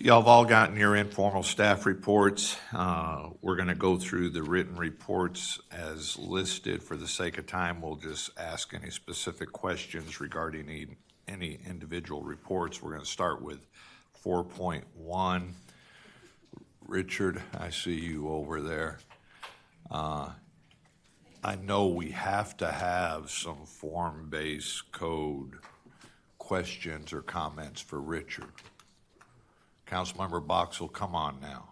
Y'all have all gotten your informal staff reports. We're going to go through the written reports as listed. For the sake of time, we'll just ask any specific questions regarding any individual reports. We're going to start with 4.1. Richard, I see you over there. I know we have to have some form-based code questions or comments for Richard. Councilmember Boxell, come on now.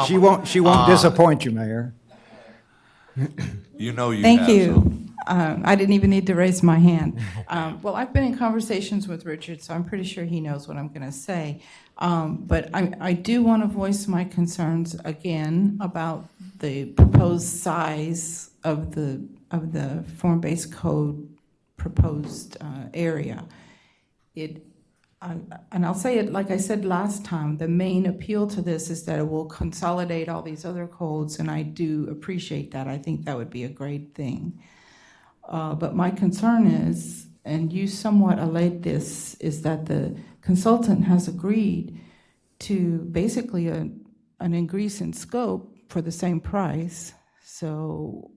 She won't disappoint you, Mayor. You know you Thank have you. some. I didn't even need to raise my hand. Well, I've been in conversations with Richard, so I'm pretty sure he knows what I'm going to say. But I do want to voice my concerns again about the proposed size of the form-based code proposed area. And I'll say it like I said last time, the main appeal to this is that it will consolidate all these other codes, and I do appreciate that. I think that would be a great thing. But my concern is, and you somewhat allayed this, is that the consultant has agreed to basically an increase in scope for the same price. So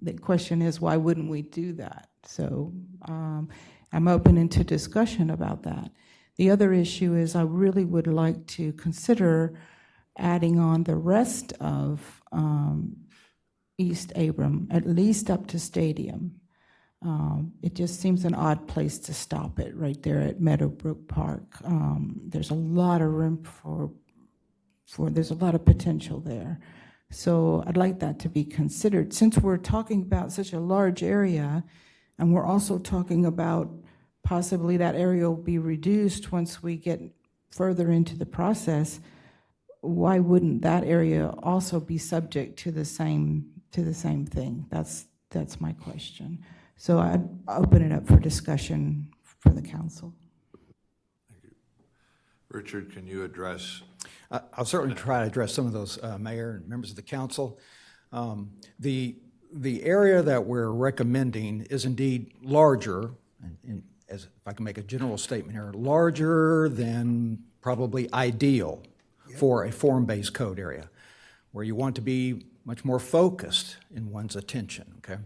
the question is, why wouldn't we do that? So I'm open into discussion about that. The other issue is I really would like to consider adding on the rest of East Abram, at least up to Stadium. It just seems an odd place to stop it right there at Meadowbrook Park. There's a lot of room there's a lot of potential there. So I'd like that to be considered. Since we're talking about such a large area, and we're also talking about possibly that area will be reduced once we get further into the process, why wouldn't that area also be subject to the same thing? That's my question. So I'd open it up for discussion for the council. Thank you. Richard, can you address? I'll certainly try to address some of those, Mayor and members of the council. The area that we're recommending is indeed larger, and as if I can make a general statement here, larger than probably ideal for a form-based code area, where you want to be much more focused in one's attention, okay?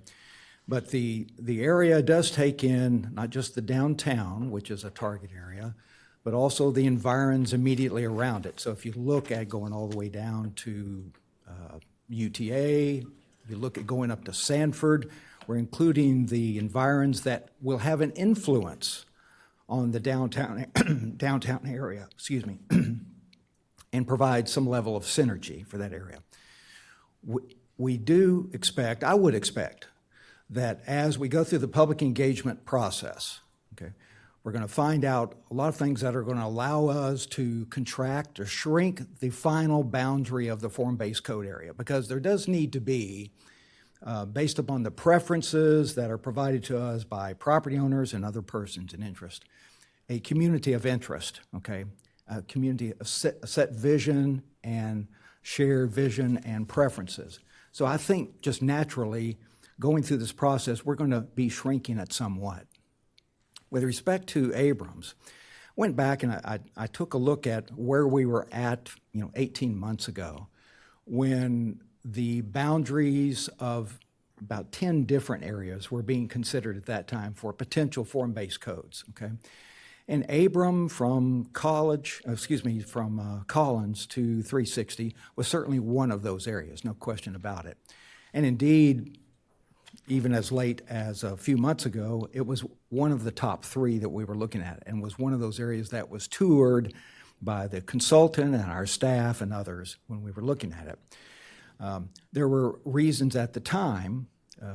But the area does take in not just the downtown, which is a target area, but also the environs immediately around it. So if you look at going all the way down to UTA, you look at going up to Sanford, we're including the environs that will have an influence on the downtown area, and provide some level of synergy for that area. We do expect, I would expect, that as we go through the public engagement process, okay, we're going to find out a lot of things that are going to allow us to contract or shrink the final boundary of the form-based code area, because there does need to be, based upon the preferences that are provided to us by property owners and other persons in interest, a community of interest, okay? A community of set vision and shared vision and preferences. So I think just naturally, going through this process, we're going to be shrinking it somewhat. With respect to Abrams, went back and I took a look at where we were at, 18 months ago, when the boundaries of about 10 different areas were being considered at that time for potential form-based codes, okay? And Abram from Collins to 360 was certainly one of those areas, no question about it. And indeed, even as late as a few months ago, it was one of the top 3 that we were looking at, and was one of those areas that was toured by the consultant and our staff and others when we were looking at it. There were reasons at the time,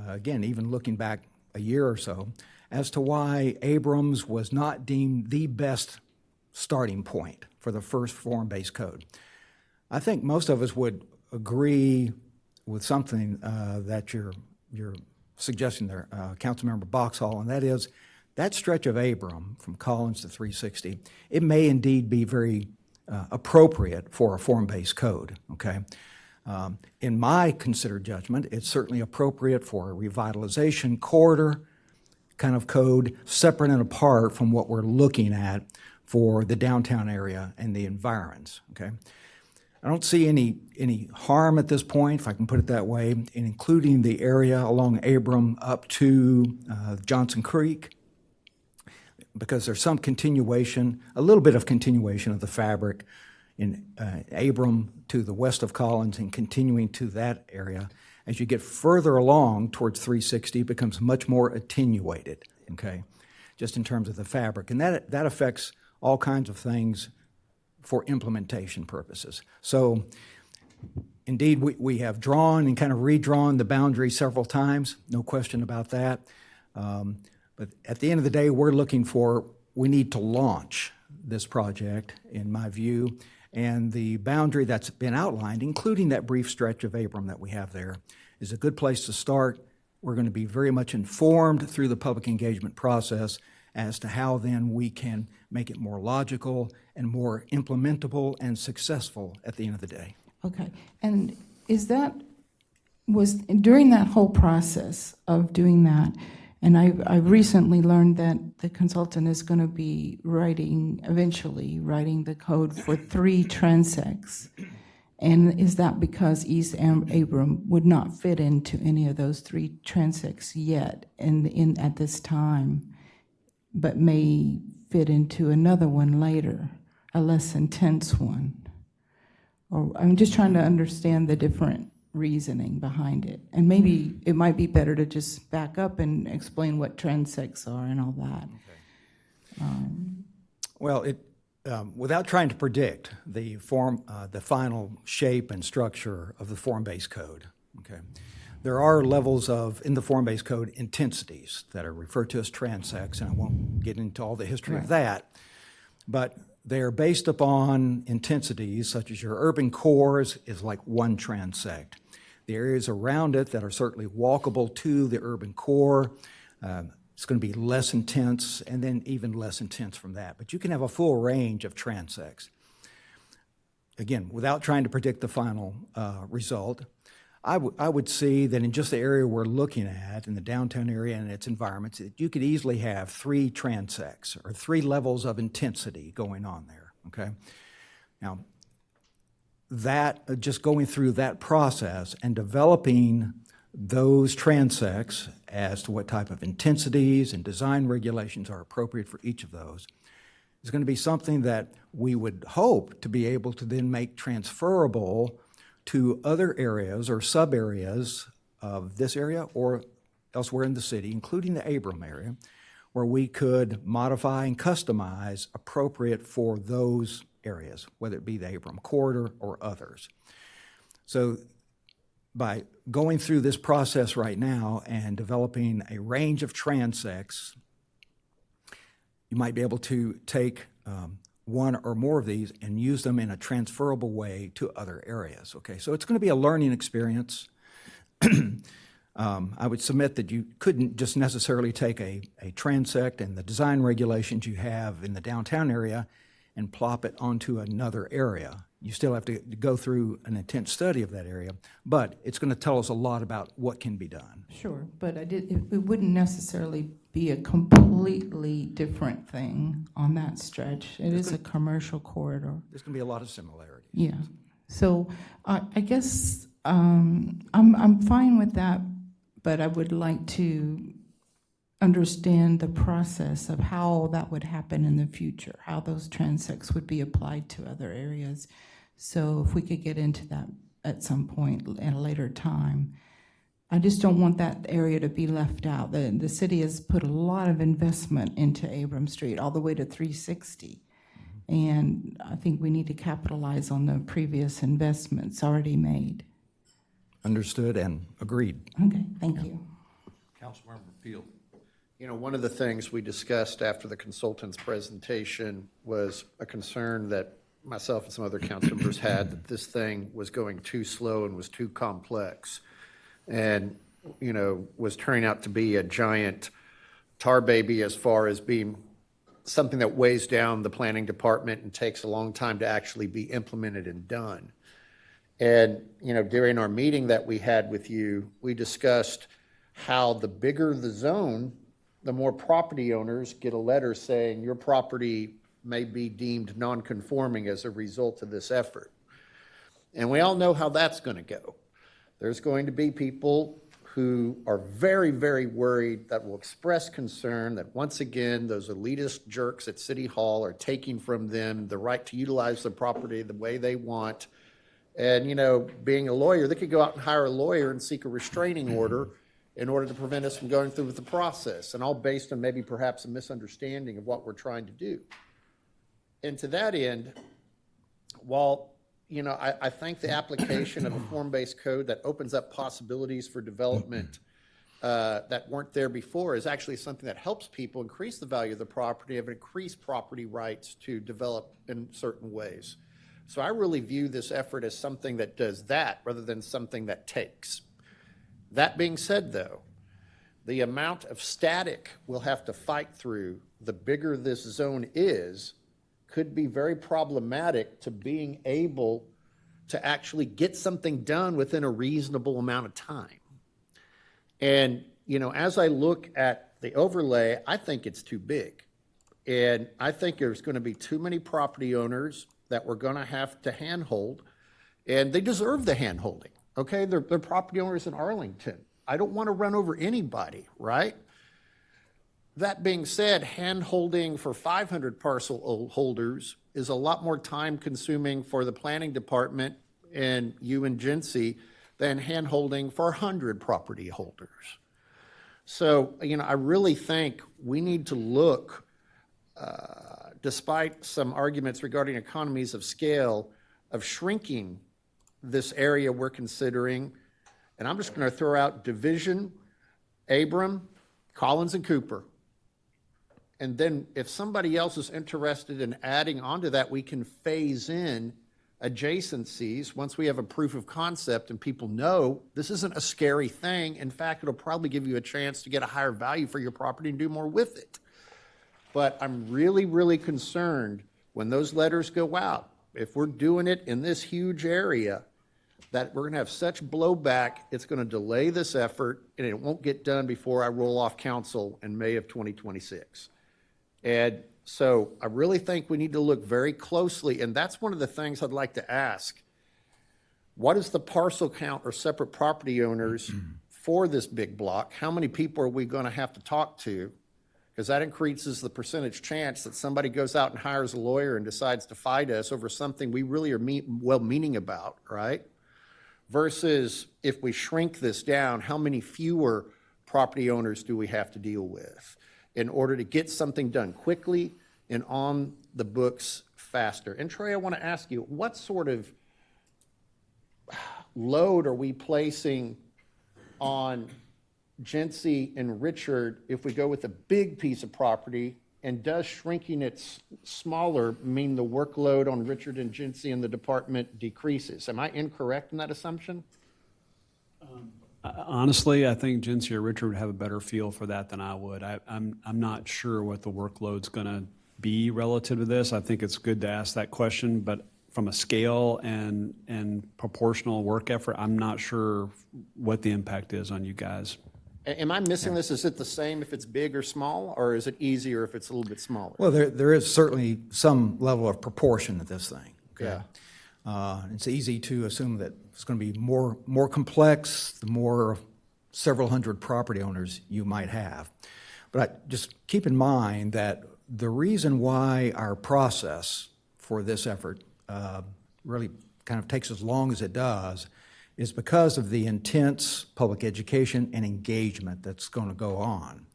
again, even looking back a year or so, as to why Abrams was not deemed the best starting point for the first form-based code. I think most of us would agree with something that you're suggesting there, Councilmember Boxall, and that is that stretch of Abram from Collins to 360, it may indeed be very appropriate for a form-based code, okay? In my considered judgment, it's certainly appropriate for a revitalization corridor kind of code, separate and apart from what we're looking at for the downtown area and the environs, okay? I don't see any harm at this point, if I can put it that way, in including the area along Abram up to Johnson Creek, because there's some continuation, a little bit of continuation of the fabric in Abram to the west of Collins and continuing to that area. As you get further along towards 360, it becomes much more attenuated, okay, just in terms of the fabric. And that affects all kinds of things for implementation purposes. So indeed, we have drawn and kind of redrawn the boundary several times, no question about that. But at the end of the day, we need to launch this project, in my view, and the boundary that's been outlined, including that brief stretch of Abram that we have there, is a good place to start. We're going to be very much informed through the public engagement process as to how then we can make it more logical and more implementable and successful at the end of the day. Okay, and was during that whole process of doing that, and I recently learned that the consultant is going to be eventually writing the code for 3 transects. And is that because East Abram would not fit into any of those 3 transects yet at this time, but may fit into another one later, a less intense one? Or I'm just trying to understand the different reasoning behind it. And maybe it might be better to just back up and explain what transects are and all that. Well, without trying to predict the final shape and structure of the form-based code, okay, there are levels in the form-based code, intensities that are referred to as transects, and I won't get into all the history of that, but they are based upon intensities such as your urban core is like one transect. The areas around it that are certainly walkable to the urban core, it's going to be less intense, and then even less intense from that. But you can have a full range of transects. Again, without trying to predict the final result, I would see that in just the area we're looking at, in the downtown area and its environments, that you could easily have 3 transects or 3 levels of intensity going on there, okay? Now, just going through that process and developing those transects as to what type of intensities and design regulations are appropriate for each of those is going to be something that we would hope to be able to then make transferable to other areas or sub-areas of this area or elsewhere in the city, including the Abram area, where we could modify and customize appropriate for those areas, whether it be the Abram corridor or others. So by going through this process right now and developing a range of transects, you might be able to take one or more of these and use them in a transferable way to other areas, okay? So it's going to be a learning experience. I would submit that you couldn't just necessarily take a transect and the design regulations you have in the downtown area and plop it onto another area. You still have to go through an intense study of that area, but it's going to tell us a lot about what can be done. Sure, but it wouldn't necessarily be a completely different thing on that stretch. It is a commercial corridor. There's going to be a lot of similarities. Yeah. So I guess I'm fine with that, but I would like to understand the process of how that would happen in the future, how those transects would be applied to other areas. So if we could get into that at some point at a later time. I just don't want that area to be left out. The city has put a lot of investment into Abram Street all the way to 360. And I think we need to capitalize on the previous investments already made. Understood and agreed. Okay, thank you. Councilmember Peel. You know, one of the things we discussed after the consultant's presentation was a concern that myself and some other council members had that this thing was going too slow and was too complex and, you know, was turning out to be a giant tar baby as far as being something that weighs down the planning department and takes a long time to actually be implemented and done. And, you know, during our meeting that we had with you, we discussed how the bigger the zone, the more property owners get a letter saying your property may be deemed non-conforming as a result of this effort. And we all know how that's going to go. There's going to be people who are very, very worried that will express concern that once again, those elitist jerks at City Hall are taking from them the right to utilize the property the way they want. And, you know, being a lawyer, they could go out and hire a lawyer and seek a restraining order in order to prevent us from going through with the process, and all based on maybe perhaps a misunderstanding of what we're trying to do. And to that end, while you know, I think the application of a form-based code that opens up possibilities for development that weren't there before is actually something that helps people increase the value of the property and increase property rights to develop in certain ways. So I really view this effort as something that does that rather than something that takes. That being said, though, the amount of static we'll have to fight through, the bigger this zone is, could be very problematic to being able to actually get something done within a reasonable amount of time. And, you know, as I look at the overlay, I think it's too big. And I think there's going to be too many property owners that we're going to have to handhold, and they deserve the handholding, okay? They're property owners in Arlington. I don't want to run over anybody, right? That being said, hand-holding for 500 parcel holders is a lot more time-consuming for the planning department and you and Jincy than hand-holding for 100 property holders. So, you know, I really think we need to look, despite some arguments regarding economies of scale, of shrinking this area we're considering. And I'm just going to throw out Division, Abram, Collins, and Cooper. And then if somebody else is interested in adding onto that, we can phase in adjacencies once we have a proof of concept and people know this isn't a scary thing. In fact, it'll probably give you a chance to get a higher value for your property and do more with it. But I'm really, really concerned when those letters go out, if we're doing it in this huge area, that we're going to have such blowback, it's going to delay this effort, and it won't get done before I roll off council in May of 2026. And so I really think we need to look very closely, and that's one of the things I'd like to ask. What is the parcel count or separate property owners for this big block? How many people are we going to have to talk to? Because that increases the percentage chance that somebody goes out and hires a lawyer and decides to fight us over something we really are well-meaning about, right? Versus if we shrink this down, how many fewer property owners do we have to deal with in order to get something done quickly and on the books faster? And Troy, I want to ask you, what sort of load are we placing on Jincy and Richard if we go with a big piece of property? And does shrinking it smaller mean the workload on Richard and Jincy and the department decreases? Am I incorrect in that assumption? Honestly, I think Jincy or Richard would have a better feel for that than I would. I'm not sure what the workload's going to be relative to this. I think it's good to ask that question, but from a scale and proportional work effort, I'm not sure what the impact is on you guys. Am I missing this? Is it the same if it's big or small, or is it easier if it's a little bit smaller? Well, there is certainly some level of proportion to this thing. Okay? Yeah. It's easy to assume that it's going to be more complex, the more several hundred property owners you might have. But just keep in mind that the reason why our process for this effort really kind of takes as long as it does is because of the intense public education and engagement that's going to go on.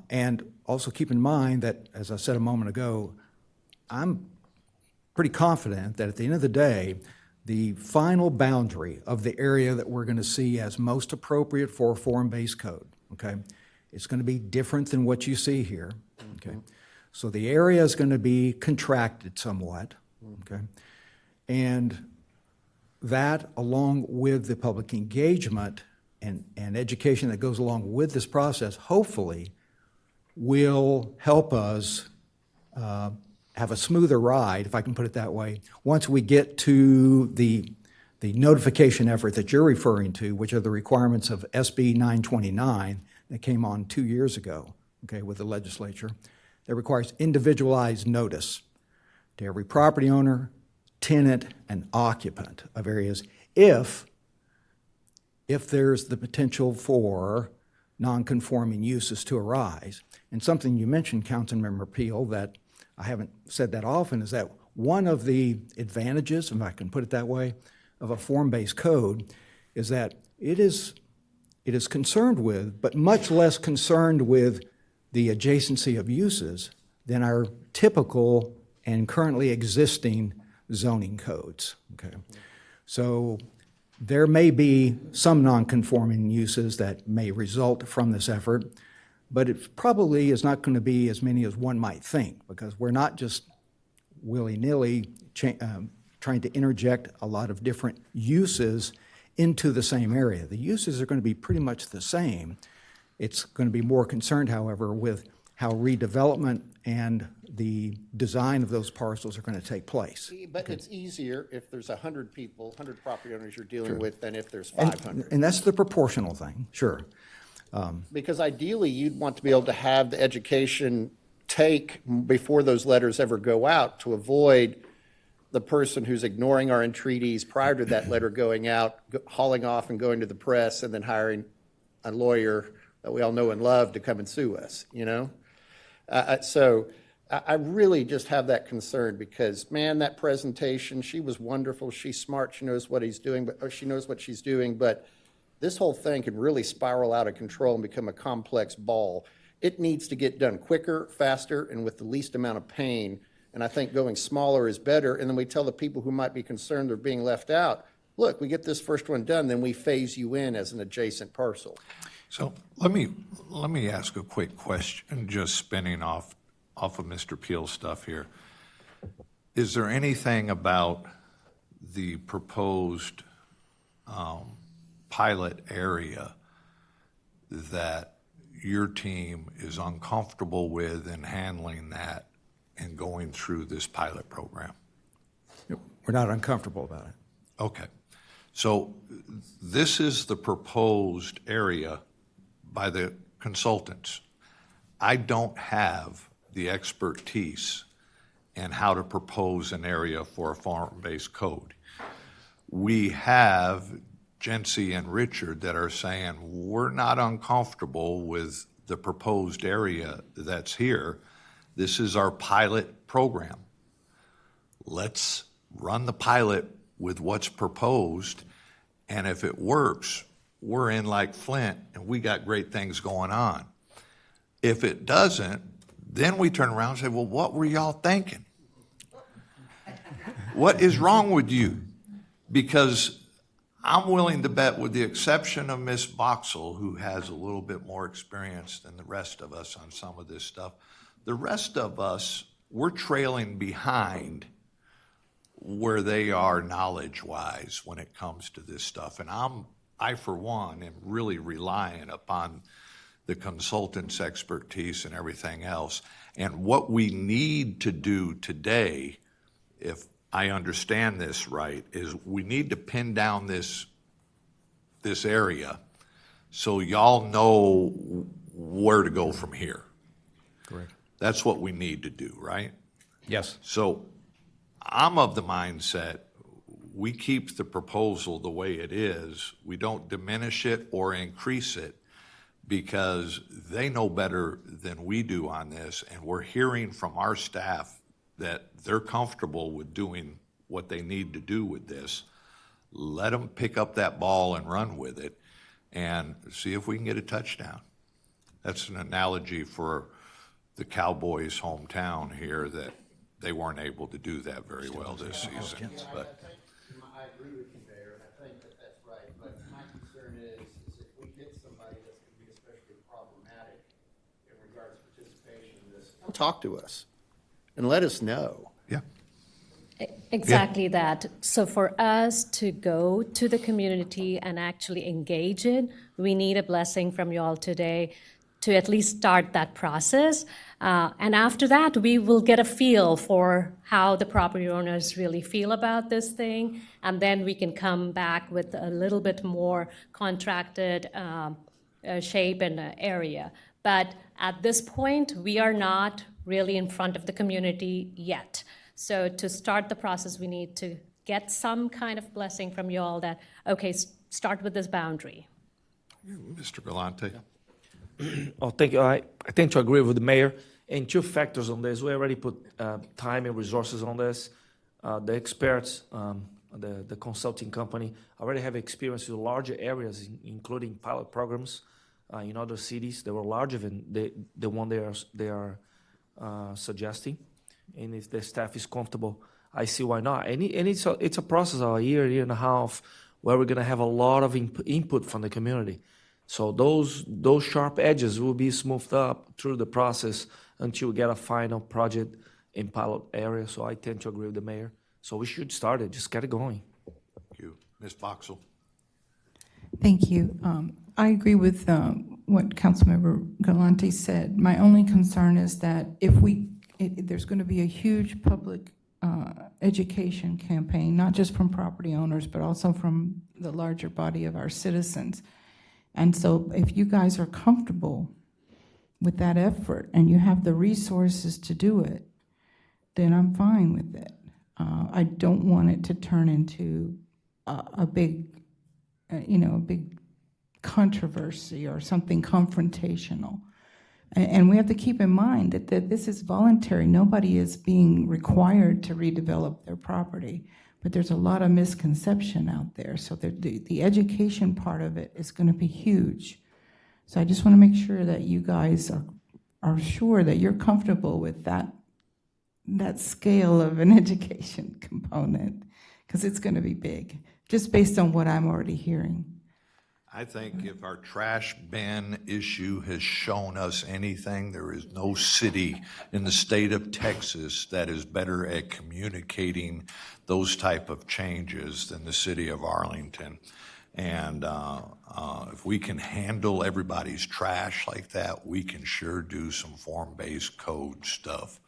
And also keep in mind that, as I said a moment ago, I'm pretty confident that at the end of the day, the final boundary of the area that we're going to see as most appropriate for a form-based code, okay, it's going to be different than what you see here, okay? So the area is going to be contracted somewhat, okay? And that, along with the public engagement and education that goes along with this process, hopefully will help us have a smoother ride, if I can put it that way, once we get to the notification effort that you're referring to, which are the requirements of SB 929 that came on 2 years ago, okay, with the legislature. that requires individualized notice to every property owner, tenant, and occupant of areas if there's the potential for non-conforming uses to arise. And something you mentioned, Councilmember Peel, that I haven't said that often, is that one of the advantages, if I can put it that way, of a form-based code is that it is concerned with, but much less concerned with the adjacency of uses than our typical and currently existing zoning codes, okay? So there may be some non-conforming uses that may result from this effort, but it probably is not going to be as many as one might think, because we're not just willy-nilly trying to interject a lot of different uses into the same area. The uses are going to be pretty much the same. It's going to be more concerned, however, with how redevelopment and the design of those parcels are going to take place. But it's easier if there's 100 people, 100 property owners you're dealing with than if there's 500. And that's the proportional thing, sure. Because ideally, you'd want to be able to have the education take before those letters ever go out to avoid the person who's ignoring our entreaties prior to that letter going out, hauling off and going to the press and then hiring a lawyer that we all know and love to come and sue us, you know? So I really just have that concern because, man, that presentation, she was wonderful. She's smart. She knows what she knows what she's doing. But this whole thing can really spiral out of control and become a complex ball. It needs to get done quicker, faster, and with the least amount of pain. And I think going smaller is better. And then we tell the people who might be concerned they're being left out, look, we get this first one done, then we phase you in as an adjacent parcel. So let me ask a quick question, just spinning off of Mr. Peel's stuff here. Is there anything about the proposed pilot area that your team is uncomfortable with in handling that and going through this pilot program? We're not uncomfortable about it. Okay. So this is the proposed area by the consultants. I don't have the expertise in how to propose an area for a farm-based code. We have Jency and Richard that are saying, we're not uncomfortable with the proposed area that's here. This is our pilot program. Let's run the pilot with what's proposed, and if it works, we're in like Flint, and we got great things going on. If it doesn't, then we turn around and say, well, what were y'all thinking? What is wrong with you? Because I'm willing to bet, with the exception of Ms. Boxell, who has a little bit more experience than the rest of us on some of this stuff, the rest of us, we're trailing behind where they are knowledge-wise when it comes to this stuff. And I, for one, am really relying upon the consultant's expertise and everything else. And what we need to do today, if I understand this right, is we need to pin down this area so y'all know where to go from here. Correct. That's what we need to do, right? Yes. So I'm of the mindset, we keep the proposal the way it is. We don't diminish it or increase it because they know better than we do on this, and we're hearing from our staff that they're comfortable with doing what they need to do with this. Let them pick up that ball and run with it and see if we can get a touchdown. That's an analogy for the Cowboys' hometown here, that they weren't able to do that very well this season. But I agree with you, Mayor. I think that that's right. But my concern is if we get somebody that's going to be especially problematic in regards to participation in this, talk to us and let us know. yeah, Exactly that. So for us to go to the community and actually engage it, we need a blessing from you all today to at least start that process. And after that, we will get a feel for how the property owners really feel about this thing. And then we can come back with a little bit more contracted shape and area. But at this point, we are not really in front of the community yet. So to start the process, we need to get some kind of blessing from you all that, okay, start with this boundary. Mr. Galante? Oh, thank you. I tend to agree with the mayor. And two factors on this. We already put time and resources on this. The experts, the consulting company, already have experience with larger areas, including pilot programs in other cities that were larger than the one they are suggesting. And if the staff is comfortable, I see why not. And it's a process of a year and a half, where we're going to have a lot of input from the community. So those sharp edges will be smoothed up through the process until we get a final project in pilot area. So I tend to agree with the mayor. So we should start it. Just get it going. Thank you. Ms. Boxell? Thank you. I agree with what Councilmember Galante said. My only concern is that if there's going to be a huge public education campaign, not just from property owners, but also from the larger body of our citizens. And so if you guys are comfortable with that effort and you have the resources to do it, then I'm fine with it. I don't want it to turn into a big controversy or something confrontational. And we have to keep in mind that this is voluntary. Nobody is being required to redevelop their property, but there's a lot of misconception out there. So the education part of it is going to be huge. So I just want to make sure that you guys are sure that you're comfortable with that scale of an education component, because it's going to be big, just based on what I'm already hearing. I think if our trash ban issue has shown us anything, there is no city in the state of Texas that is better at communicating those type of changes than the city of Arlington. And if we can handle everybody's trash like that, we can sure do some form-based code stuff.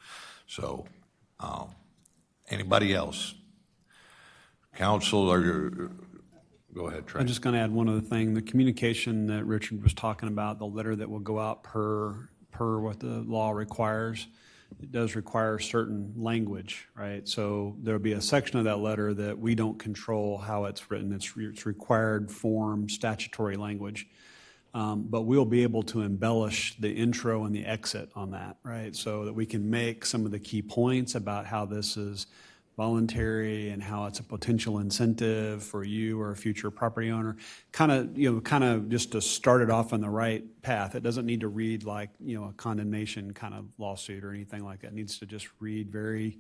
So, anybody else? Council, go ahead, Trey. I'm just going to add one other thing. The communication that Richard was talking about, the letter that will go out per what the law requires, it does require certain language, right? So there'll be a section of that letter that we don't control how it's written. It's required form, statutory language. But we'll be able to embellish the intro and the exit on that, right? So that we can make some of the key points about how this is voluntary and how it's a potential incentive for you or a future property owner. Kind of just to start it off on the right path. It doesn't need to read like, a condemnation kind of lawsuit or anything like that. It needs to just read very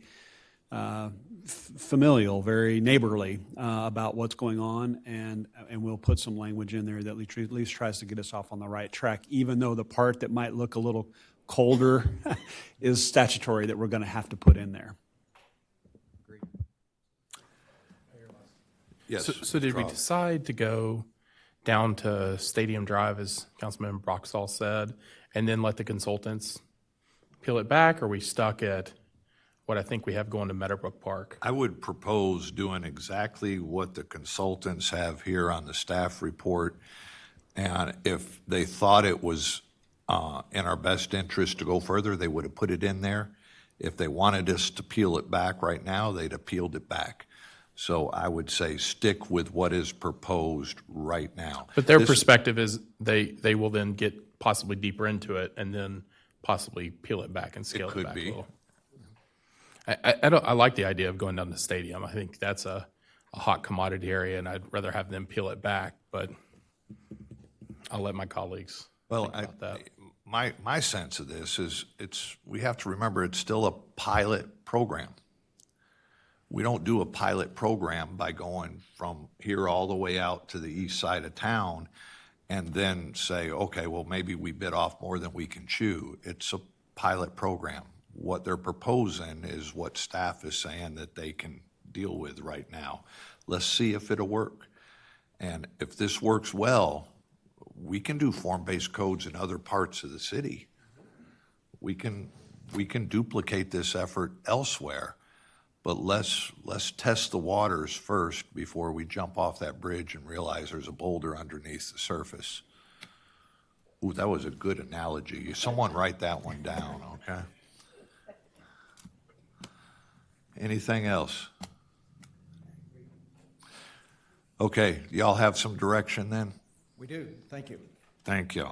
familial, very neighborly about what's going on, and we'll put some language in there that at least tries to get us off on the right track, even though the part that might look a little colder is statutory that we're going to have to put in there. Yes. So did we decide to go down to Stadium Drive, as Councilman Broxall said, and then let the consultants peel it back, or are we stuck at what I think we have going to Meadowbrook Park? I would propose doing exactly what the consultants have here on the staff report. And if they thought it was in our best interest to go further, they would have put it in there. If they wanted us to peel it back right now, they'd have peeled it back. So I would say stick with what is proposed right now. But their perspective is they will then get possibly deeper into it and then possibly peel it back and scale it could back be. a little. I like the idea of going down to the stadium. I think that's a hot commodity area, and I'd rather have them peel it back, but I'll let my colleagues think about that. My sense of this is we have to remember it's still a pilot program. We don't do a pilot program by going from here all the way out to the east side of town and then say, okay, well, maybe we bit off more than we can chew. It's a pilot program. What they're proposing is what staff is saying that they can deal with right now. Let's see if it'll work. And if this works well, we can do form-based codes in other parts of the city. We can duplicate this effort elsewhere. But let's test the waters first before we jump off that bridge and realize there's a boulder underneath the surface. Ooh, that was a good analogy. Someone write that one down, okay? Anything else? Okay, y'all have some direction then? We do, thank you. Thank you.